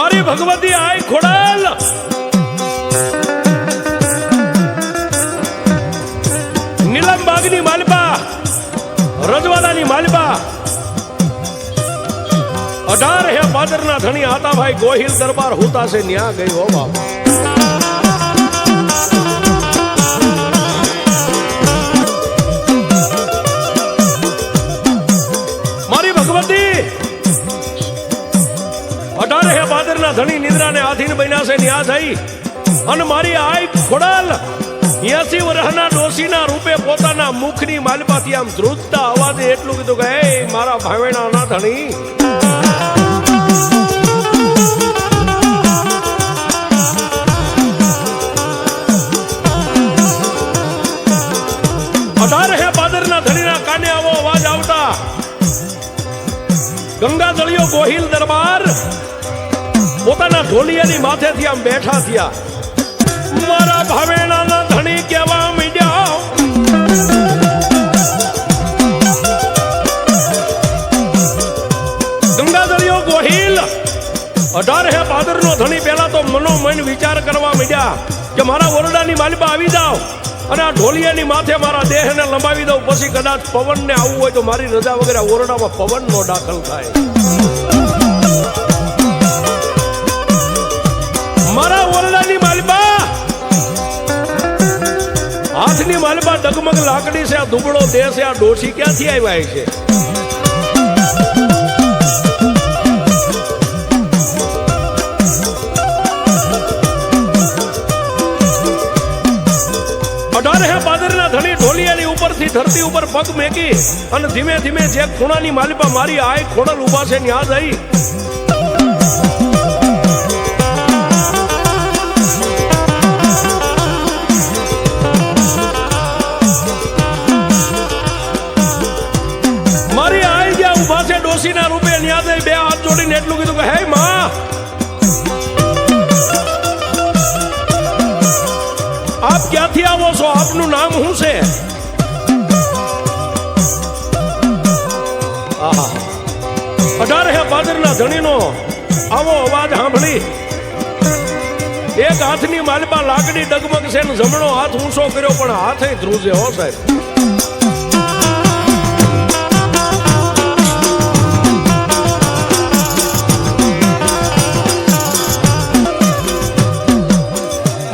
મારી ભગવતી આય ખોડલ નીલમ બાગની માલપા રજવાડાની માલપા 18 હે પાદરના ધણી આતાભાઈ ગોહિલ દરબાર હોતા છે ન્યા ગઈ હો બાપ મારી ભગવતી 18 હે પાદરના ધણી નિદ્રાને આધીન બન્યા છે ન્યા જઈ અને મારી આય ખોડલ 80 વર્ષના ડોશીના રૂપે પોતાના મુખની માલપાથી આમ ધ્રુજતા અવાજે એટલું કીધું કે હે મારા ભાવેણાના ધણી ગંગા દળિયો ગોહિલ દરબાર પોતાના ઢોલિયાની માથેથી આમ બેઠા થયા મારા ભાવેણાના ધણી કેવા મીડ્યા ગંગા દળિયો ગોહિલ 18 હે પાદરનો ધણી પહેલા તો મનોમન વિચાર કરવા મીડ્યા કે મારા ઓરડાની માલિપા આવી જાવ અને આ ઢોલિયાની માથે મારા દેહને લંબાવી દઉં પછી કદાચ પવનને આવવું હોય તો મારી રજા વગેરે ઓરડામાં પવનનો દાખલ થાય મારા ઓરડાની માલપા હાથની માલપા ડગમગ લાકડી છે આ દુબળો દેહ છે આ ડોશી ક્યાંથી આવ્યા છે ધરતી ઉપર પગ મેકી અને ધીમે ધીમે જે ખૂણાની માલિપા મારી આય ખોડલ ઉભા છે ન્યા જઈ મારી આય જ્યાં ઉભા છે ડોશીના રૂપે ન્યા જઈ બે હાથ જોડીને એટલું કીધું કે હે માં આપ ક્યાંથી આવો છો આપનું નામ શું છે 18 હે પાદરના ધણીનો આવો અવાજ સાંભળી એક હાથની માલપા લાકડી ડગમગ છે ને જમણો હાથ ઊંચો કર્યો પણ હાથે ધ્રુજે હો સાહેબ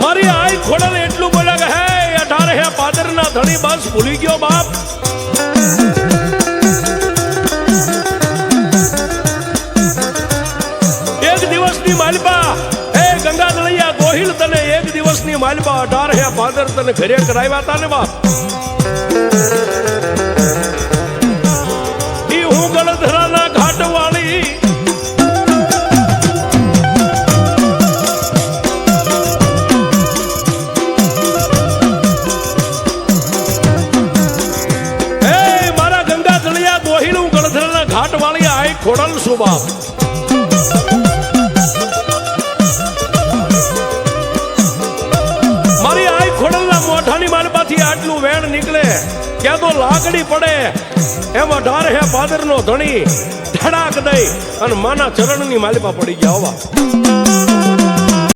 મારી આય ખોડલ એટલું બોલ્યા કે હે 18 હે પાદરના ધણી બસ ભૂલી ગયો બાપ માલપા 18 હે પાદર તને ઘરે કરાવ્યા હતા ને બાપ ઈ હું ગળધરાના ઘાટ વાળી હે મારા ગંગા દળિયા ગોહિલ હું ગળધરાના ઘાટ વાળી આય ખોડલ છું બાપ આટલું વેણ નીકળે ક્યાં તો લાકડી પડે એમ 18 હે પાદરનો ધણી ધડાક દઈ અને માના ચરણની માલિપા પડી ગયા હોવા